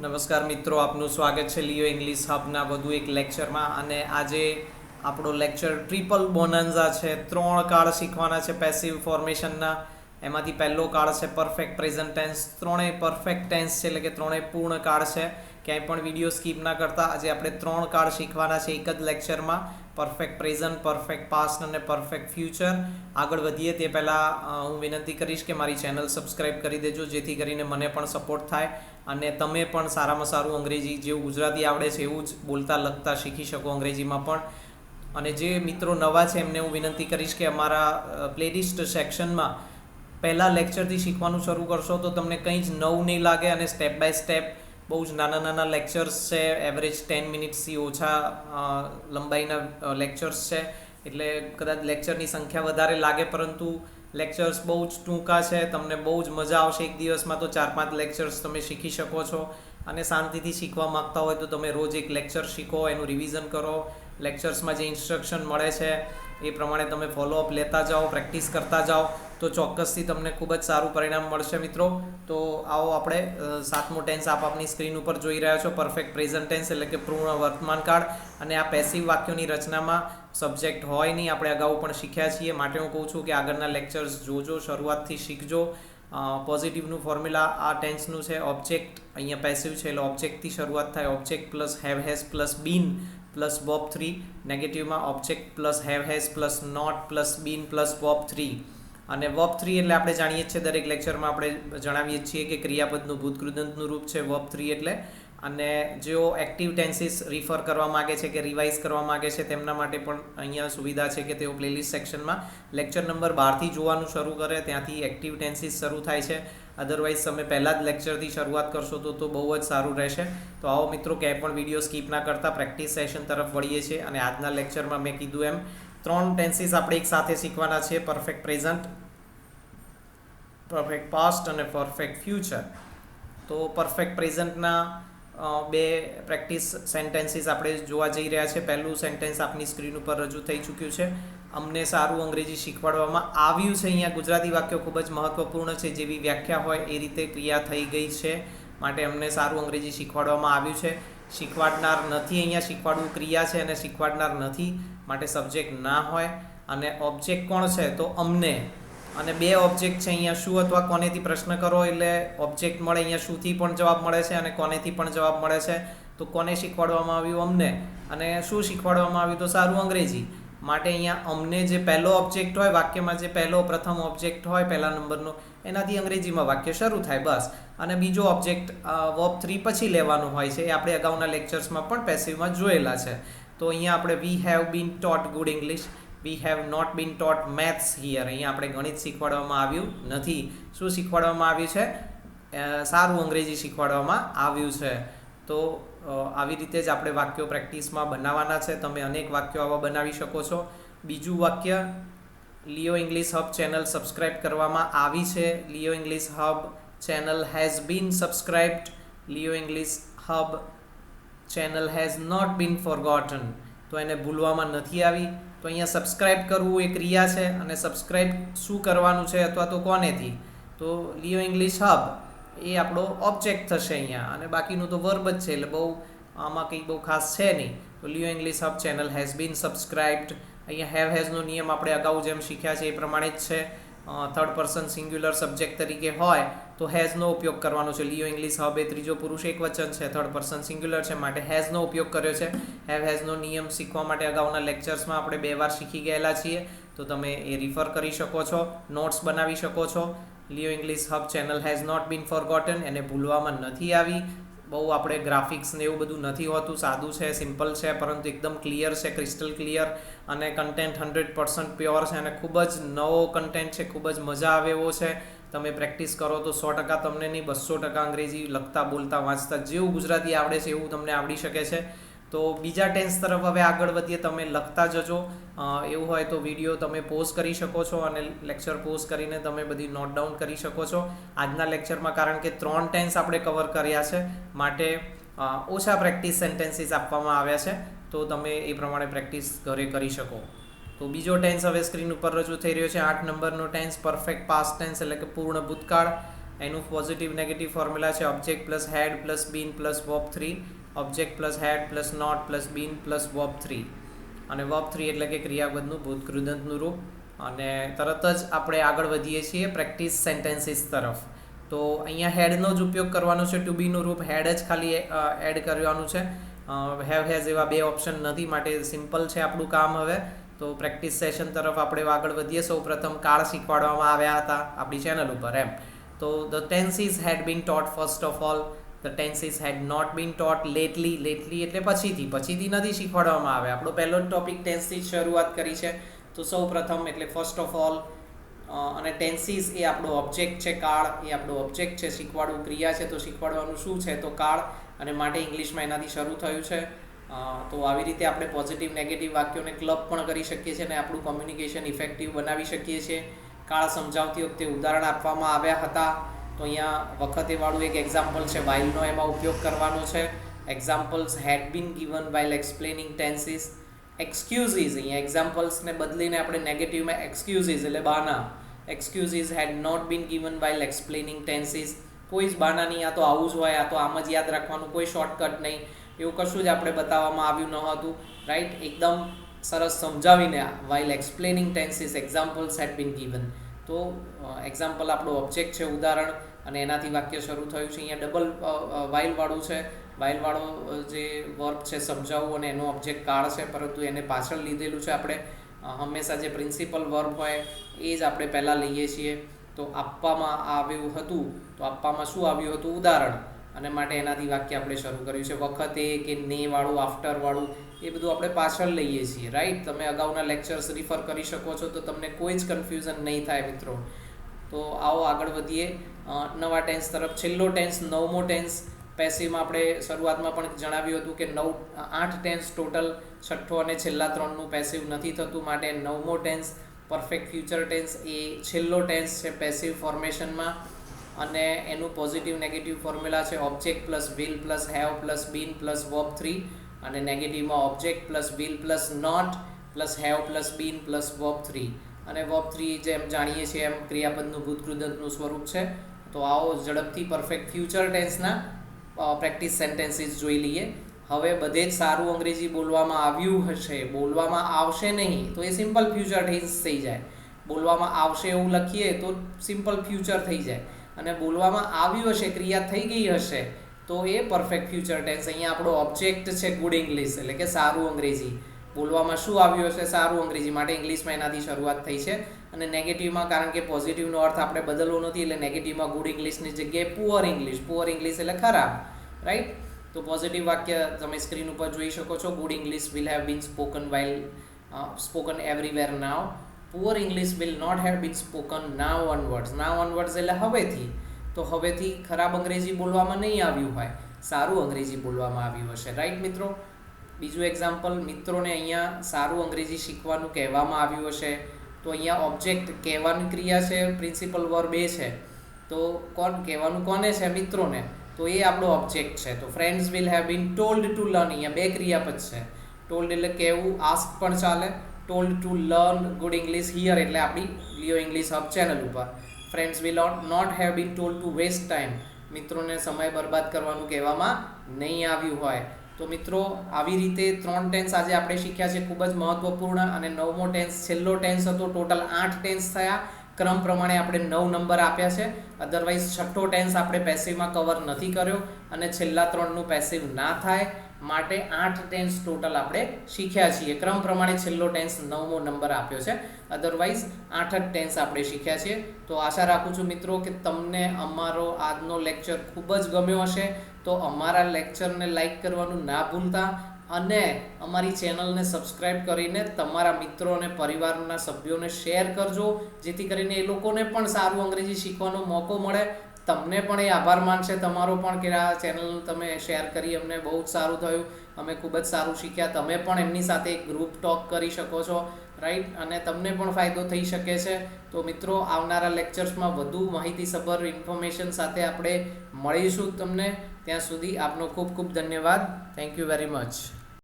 નમસ્કાર મિત્રો, આપનું સ્વાગત છે લિયો ઇંગ્લિશ હબના વધુ એક લેક્ચરમાં. અને આજે આપણો લેક્ચર ટ્રિપલ બોનાન્ઝા છે. 3 કાળ શીખવાના છે પેસિવ ફોર્મેશનના. એમાંથી પહેલો કાળ છે પરફેક્ટ પ્રેઝન્ટ ટેન્સ. ત્રણેય પરફેક્ટ ટેન્સ છે, એટલે કે ત્રણેય પૂર્ણ કાળ છે. ક્યાંય પણ વિડીયો સ્કીપ ના કરતા. આજે આપણે 3 કાળ શીખવાના છે એક જ લેક્ચરમાં: પરફેક્ટ પ્રેઝન્ટ, પરફેક્ટ પાસ્ટ અને પરફેક્ટ ફ્યુચર. આગળ વધીએ તે પહેલાં હું વિનંતી કરીશ કે મારી ચેનલ સબસ્ક્રાઈબ કરી દેજો, જેથી કરીને મને પણ સપોર્ટ થાય અને તમે પણ સારામાં સારું અંગ્રેજી, જેવું ગુજરાતી આવડે છે એવું જ બોલતા લખતા શીખી શકો અંગ્રેજીમાં પણ. અને જે મિત્રો નવા છે એમને હું વિનંતી કરીશ કે અમારા પ્લેલિસ્ટ સેક્શનમાં પહેલા લેક્ચરથી શીખવાનું શરૂ કરશો તો તમને કંઈ જ નવું નહીં લાગે. અને સ્ટેપ બાય સ્ટેપ બહુ જ નાના નાના લેક્ચર્સ છે. એવરેજ 10 મિનિટ્સથી ઓછા લંબાઈના લેક્ચર્સ છે. એટલે કદાચ લેક્ચરની સંખ્યા વધારે લાગે, પરંતુ લેક્ચર્સ બહુ જ ટૂંકા છે. તમને બહુ જ મજા આવશે. એક દિવસમાં તો 4-5 લેક્ચર્સ તમે શીખી શકો છો. અને શાંતિથી શીખવા માગતા હોય તો તમે રોજ એક લેક્ચર શીખો, એનું રિવિઝન કરો. લેક્ચર્સમાં જે ઇન્સ્ટ્રક્શન મળે છે એ પ્રમાણે તમે ફોલોઅપ લેતા જાઓ, પ્રેક્ટિસ કરતા જાઓ, તો ચોક્કસથી તમને ખૂબ જ સારું પરિણામ મળશે મિત્રો. તો આવો આપણે 7મો ટેન્સ આપની સ્ક્રીન ઉપર જોઈ રહ્યા છો. પરફેક્ટ પ્રેઝન્ટ ટેન્સ એટલે કે પૂર્ણ વર્તમાન કાળ. અને આ પેસિવ વાક્યોની રચનામાં સબ્જેક્ટ હોય નહીં, આપણે અગાઉ પણ શીખ્યા છીએ. માટે હું કહું છું કે આગળના લેક્ચર્સ જોજો, શરૂઆતથી શીખજો. પોઝિટિવનું ફોર્મ્યુલા આ ટેન્સનું છે. ઓબ્જેક્ટ અહીંયા પેસિવ છે એટલે ઓબ્જેક્ટથી શરૂઆત થાય. Object plus have has plus been plus verb 3. નેગેટિવમાં object plus have has plus not plus been plus verb 3. અને વર્બ 3 એટલે આપણે જાણીએ છીએ, દરેક લેક્ચરમાં આપણે જણાવીએ છીએ કે ક્રિયાપદનું ભૂતકૃદંતનું રૂપ છે વર્બ 3 એટલે. અને જેઓ એક્ટિવ ટેન્સીસ રિફર કરવા માગે છે કે રિવાઇઝ કરવા માગે છે તેમના માટે પણ અહીંયા સુવિધા છે કે તેઓ પ્લેલિસ્ટ સેક્શનમાં લેક્ચર નંબર 12થી જોવાનું શરૂ કરે. ત્યાંથી એક્ટિવ ટેન્સીસ શરૂ થાય છે. અધરવાઇઝ તમે પહેલાં જ લેક્ચરથી શરૂઆત કરશો તો બહુ જ સારું રહેશે. તો આવો મિત્રો, ક્યાંય પણ વિડીયો સ્કીપ ના કરતા પ્રેક્ટિસ સેશન તરફ વળીએ છીએ. અને આજના લેક્ચરમાં મેં કીધું એમ 3 ટેન્સીસ આપણે એક સાથે શીખવાના છે: પરફેક્ટ પ્રેઝન્ટ, પરફેક્ટ પાસ્ટ અને પરફેક્ટ ફ્યુચર. તો પરફેક્ટ પ્રેઝન્ટના 2 પ્રેક્ટિસ સેન્ટેન્સીસ આપણે જોવા જઈ રહ્યા છે. પહેલું સેન્ટેન્સ આપની સ્ક્રીન ઉપર રજૂ થઈ ચૂક્યું છે: અમને સારું અંગ્રેજી શીખવાડવામાં આવ્યું છે. અહીંયા ગુજરાતી વાક્ય ખૂબ જ મહત્વપૂર્ણ છે. જેવી વ્યાખ્યા હોય એ રીતે ક્રિયા થઈ ગઈ છે. માટે અમને સારું અંગ્રેજી શીખવાડવામાં આવ્યું છે. શીખવાડનાર નથી, અહીંયા શીખવાડવું ક્રિયા છે અને શીખવાડનાર નથી, માટે સબ્જેક્ટ ના હોય. અને ઓબ્જેક્ટ કોણ છે? તો અમને. અને 2 ઓબ્જેક્ટ છે અહીંયા. શું અથવા કોનેથી પ્રશ્ન કરો એટલે ઓબ્જેક્ટ મળે. અહીંયા શુંથી પણ જવાબ મળે છે અને કોનેથી પણ જવાબ મળે છે. તો કોને શીખવાડવામાં આવ્યું? અમને. અને શું શીખવાડવામાં આવ્યું? તો સારું અંગ્રેજી. માટે અહીંયા અમને જે પહેલો ઓબ્જેક્ટ હોય, વાક્યમાં જે પ્રથમ ઓબ્જેક્ટ હોય પહેલા નંબરનો, એનાથી અંગ્રેજીમાં વાક્ય શરૂ થાય, બસ. અને બીજો ઓબ્જેક્ટ વર્બ 3 પછી લેવાનું હોય છે. એ આપણે અગાઉના લેક્ચર્સમાં પણ પેસિવમાં જોયેલા છે. તો અહીંયા આપણે we have been taught good English, we have not been taught maths here. અહીંયા આપણે ગણિત શીખવાડવામાં આવ્યું નથી. શું શીખવાડવામાં આવ્યું છે? સારું અંગ્રેજી શીખવાડવામાં આવ્યું છે. તો આવી રીતે જ આપણે વાક્યો પ્રેક્ટિસમાં બનાવવાના છે. તમે અનેક વાક્યો આવા બનાવી શકો છો. બીજું વાક્ય: Leo English hub channel subscribe કરવામાં આવી છે. Leo English hub channel has been subscribed. Leo English hub channel has not been forgotten. તો એને ભૂલવામાં નથી આવી. તો અહીંયા સબસ્ક્રાઈબ કરવું એ ક્રિયા છે. અને સબસ્ક્રાઈબ શું કરવાનું છે અથવા તો કોનેથી? તો લિયો ઇંગ્લિશ હબ એ આપણો ઓબ્જેક્ટ થશે અહીંયા. અને બાકીનું તો વર્બ જ છે, એટલે બહુ આમાં કંઈ બહુ ખાસ છે નહીં. તો Leo English hub channel has been subscribed. અહીંયા હેવ હેઝનો નિયમ આપણે અગાઉ જેમ શીખ્યા છે એ પ્રમાણે જ છે. થર્ડ પર્સન સિંગ્યુલર સબ્જેક્ટ તરીકે હોય તો હેઝનો ઉપયોગ કરવાનો છે. લિયો ઇંગ્લિશ હબ એ ત્રીજો પુરુષ એકવચન છે, થર્ડ પર્સન સિંગ્યુલર છે, માટે હેઝનો ઉપયોગ કર્યો છે. હેવ હેઝનો નિયમ શીખવા માટે અગાઉના લેક્ચર્સમાં આપણે 2 વાર શીખી ગયેલા છીએ. તો તમે એ રિફર કરી શકો છો, નોટ્સ બનાવી શકો છો. Leo English hub channel has not been forgotten. એને ભૂલવામાં નથી આવી. બહુ આપણે ગ્રાફિક્સ ને એવું બધું નથી હોતું. સાદું છે, સિમ્પલ છે, પરંતુ એકદમ ક્લિયર છે, ક્રિસ્ટલ ક્લિયર. અને કન્ટેન્ટ 100% પ્યોર છે અને ખૂબ જ નવો કન્ટેન્ટ છે. ખૂબ જ મજા આવે એવો છે. તમે પ્રેક્ટિસ કરો તો 100% તમને નહીં, 200% અંગ્રેજી લખતા, બોલતા, વાંચતા જેવું ગુજરાતી આવડે છે એવું તમને આવડી શકે છે. તો બીજા ટેન્સ તરફ હવે આગળ વધીએ. તમે લખતા જજો. એવું હોય તો વિડીયો તમે પોઝ કરી શકો છો અને લેક્ચર પોઝ કરીને તમે બધી નોટ ડાઉન કરી શકો છો. આજના લેક્ચરમાં કારણ કે 3 ટેન્સ આપણે કવર કર્યા છે, માટે ઓછા પ્રેક્ટિસ સેન્ટેન્સીસ આપવામાં આવ્યા છે. તો તમે એ પ્રમાણે પ્રેક્ટિસ ઘરે કરી શકો. તો બીજો ટેન્સ હવે સ્ક્રીન ઉપર રજૂ થઈ રહ્યો છે. 8 નંબરનો ટેન્સ પરફેક્ટ પાસ્ટ ટેન્સ એટલે કે પૂર્ણ ભૂતકાળ. એનું પોઝિટિવ નેગેટિવ ફોર્મ્યુલા છે object plus had plus been plus verb 3, object plus had plus not plus been plus verb 3, અને વર્બ 3 એટલે કે ક્રિયાપદનું ભૂતકૃદંતનું રૂપ. અને તરત જ આપણે આગળ વધીએ છીએ પ્રેક્ટિસ સેન્ટેન્સીસ તરફ. તો અહીંયા હેડનો જ ઉપયોગ કરવાનો છે. ટુ બીનું રૂપ હેડ જ ખાલી એડ કરવાનું છે. હેવ હેઝ એવા બે ઓપ્શન નથી, માટે સિમ્પલ છે આપણું કામ. હવે તો પ્રેક્ટિસ સેશન તરફ આપણે આગળ વધીએ. સૌ પ્રથમ કાળ શીખવાડવામાં આવ્યા હતા આપણી ચેનલ ઉપર એમ. તો the tenses had been taught first of all, the tenses had not been taught lately. Lately એટલે પછીથી નથી શીખવાડવામાં આવે. આપણો પહેલો જ ટોપિક ટેન્સથી શરૂઆત કરી છે. તો સૌ પ્રથમ એટલે ફર્સ્ટ ઓફ ઓલ, અને ટેન્સીસ એ આપણો ઓબ્જેક્ટ છે. કાળ એ આપણો ઓબ્જેક્ટ છે. શીખવાડવું ક્રિયા છે, તો શીખવાડવાનું શું છે? તો કાળ, અને માટે ઇંગ્લિશમાં એનાથી શરૂ થયું છે. તો આવી રીતે આપણે પોઝિટિવ નેગેટિવ વાક્યોને ક્લબ પણ કરી શકીએ છીએ અને આપણું કોમ્યુનિકેશન ઇફેક્ટિવ બનાવી શકીએ છીએ. કાળ સમજાવતી વખતે ઉદાહરણ આપવામાં આવ્યા હતા. તો અહીંયા વખતે વાળું એક એક્ઝામ્પલ છે, વાઇલનો એમાં ઉપયોગ કરવાનો છે. Examples had been given while explaining tenses. Excuses, અહીંયા એક્ઝામ્પલ્સને બદલીને આપણે નેગેટિવમાં એક્સક્યુઝીસ એટલે બહાના. Excuses had not been given while explaining tenses. કોઈ જ બહાના નહીં, આ તો આવું જ હોય, આ તો આમ જ યાદ રાખવાનું, કોઈ શોર્ટકટ નહીં, એવું કશું જ આપણે બતાવવામાં આવ્યું ન હતું. રાઈટ, એકદમ સરસ સમજાવીને while explaining tenses examples had been given. તો એક્ઝામ્પલ આપણો ઓબ્જેક્ટ છે, ઉદાહરણ, અને એનાથી વાક્ય શરૂ થયું છે. અહીંયા ડબલ વાઇલવાળું છે. વાઇલવાળો જે વર્બ છે સમજાવવું, અને એનો ઓબ્જેક્ટ કાળ છે, પરંતુ એને પાછળ લીધેલું છે આપણે. હંમેશા જે પ્રિન્સિપલ વર્બ હોય એ જ આપણે પહેલાં લઈએ છીએ. તો આપવામાં આવ્યું હતું, તો આપવામાં શું આવ્યું હતું? ઉદાહરણ, અને માટે એનાથી વાક્ય આપણે શરૂ કર્યું છે. વખતે કે ને વાળું, આફ્ટર વાળું, એ બધું આપણે પાછળ લઈએ છીએ. રાઈટ, તમે અગાઉના લેક્ચર્સ રિફર કરી શકો છો, તો તમને કોઈ જ કન્ફ્યુઝન નહીં થાય મિત્રો. તો આવો આગળ વધીએ નવા ટેન્સ તરફ. છેલ્લો ટેન્સ, નવમો ટેન્સ. પેસિવમાં આપણે શરૂઆતમાં પણ જણાવ્યું હતું કે 8 ટેન્સ ટોટલ, છઠ્ઠો અને છેલ્લા 3નું પેસિવ નથી થતું, માટે નવમો ટેન્સ પરફેક્ટ ફ્યુચર ટેન્સ એ છેલ્લો ટેન્સ છે પેસિવ ફોર્મેશનમાં. અને એનું પોઝિટિવ નેગેટિવ ફોર્મ્યુલા છે object plus will plus have plus been plus verb 3, અને નેગેટિવમાં object plus will plus not plus have plus been plus verb 3. અને વર્બ 3 જેમ જાણીએ છીએ એમ ક્રિયાપદનું ભૂતકૃદંતનું સ્વરૂપ છે. તો આવો ઝડપથી પરફેક્ટ ફ્યુચર ટેન્સના પ્રેક્ટિસ સેન્ટેન્સીસ જોઈ લઈએ. હવે બધે જ સારું અંગ્રેજી બોલવામાં આવ્યું હશે, બોલવામાં આવશે નહીં તો એ સિમ્પલ ફ્યુચર ટેન્સ થઈ જાય. બોલવામાં આવશે એવું લખીએ તો સિમ્પલ ફ્યુચર થઈ જાય, અને બોલવામાં આવ્યું હશે, ક્રિયા થઈ ગઈ હશે, તો એ પરફેક્ટ ફ્યુચર ટેન્સ. અહીંયા આપણો ઓબ્જેક્ટ છે ગુડ ઇંગ્લિશ, એટલે કે સારું અંગ્રેજી. બોલવામાં શું આવ્યું હશે? સારું અંગ્રેજી, માટે ઇંગ્લિશમાં એનાથી શરૂઆત થઈ છે. અને નેગેટિવમાં, કારણ કે પોઝિટિવનો અર્થ આપણે બદલવો નથી, એટલે નેગેટિવમાં ગુડ ઇંગ્લિશની જગ્યાએ પુઅર ઇંગ્લિશ. પુઅર ઇંગ્લિશ એટલે ખરાબ. રાઈટ, તો પોઝિટિવ વાક્ય તમે સ્ક્રીન ઉપર જોઈ શકો છો. Good English will have been spoken everywhere now. Poor English will not have been spoken now onwards. Now onwards એટલે હવેથી. તો હવેથી ખરાબ અંગ્રેજી બોલવામાં નહીં આવ્યું હોય, સારું અંગ્રેજી બોલવામાં આવ્યું હશે. રાઈટ મિત્રો. બીજું એક્ઝામ્પલ, મિત્રોને અહીંયા સારું અંગ્રેજી શીખવાનું કહેવામાં આવ્યું હશે. તો અહીંયા ઓબ્જેક્ટ કહેવાની ક્રિયા છે, પ્રિન્સિપલ વર્બ એ છે. તો કોણ કહેવાનું? કોને છે? મિત્રોને. તો એ આપણો ઓબ્જેક્ટ છે. તો friends will have been told to learn. અહીંયા બે ક્રિયાપદ છે. ટોલ્ડ એટલે કહેવું, આસ્ક પણ ચાલે. Told to learn good English here એટલે આપણી લિયો ઇંગ્લિશ હબ ચેનલ ઉપર. Friends will not have been told to waste time. મિત્રોને સમય બરબાદ કરવાનું કહેવામાં નહીં આવ્યું હોય. તો મિત્રો આવી રીતે 3 ટેન્સ આજે આપણે શીખ્યા છે, ખૂબ જ મહત્વપૂર્ણ. અને નવમો ટેન્સ છેલ્લો ટેન્સ હતો. ટોટલ 8 ટેન્સ થયા. ક્રમ પ્રમાણે આપણે 9 નંબર આપ્યા છે. અધરવાઇઝ છઠ્ઠો ટેન્સ આપણે પેસિવમાં કવર નથી કર્યો, અને છેલ્લા 3નું પેસિવ ના થાય, માટે 8 ટેન્સ ટોટલ આપણે શીખ્યા છીએ. ક્રમ પ્રમાણે છેલ્લો ટેન્સ 9મો નંબર આપ્યો છે. અધરવાઇઝ 8 જ ટેન્સ આપણે શીખ્યા છીએ. તો આશા રાખું છું મિત્રો કે તમને અમારો આજનો લેક્ચર ખૂબ જ ગમ્યો હશે. તો અમારા લેક્ચરને લાઈક કરવાનું ના ભૂલતા, અને અમારી ચેનલને સબસ્ક્રાઈબ કરીને તમારા મિત્રો અને પરિવારના સભ્યોને શેર કરજો, જેથી કરીને એ લોકોને પણ સારું અંગ્રેજી શીખવાનો મોકો મળે. તમને પણ એ આભાર માનશે તમારો પણ કે આ ચેનલ તમે શેર કરી, અમને બહુ જ સારું થયું, અમે ખૂબ જ સારું શીખ્યા. તમે પણ એમની સાથે એક ગ્રુપ ટોક કરી શકો છો. રાઈટ, અને તમને પણ ફાયદો થઈ શકે છે. તો મિત્રો આવનારા લેક્ચર્સમાં વધુ માહિતીસભર ઇન્ફોર્મેશન સાથે આપણે મળીશું તમને. ત્યાં સુધી આપનો ખૂબ ખૂબ ધન્યવાદ. Thank you very much.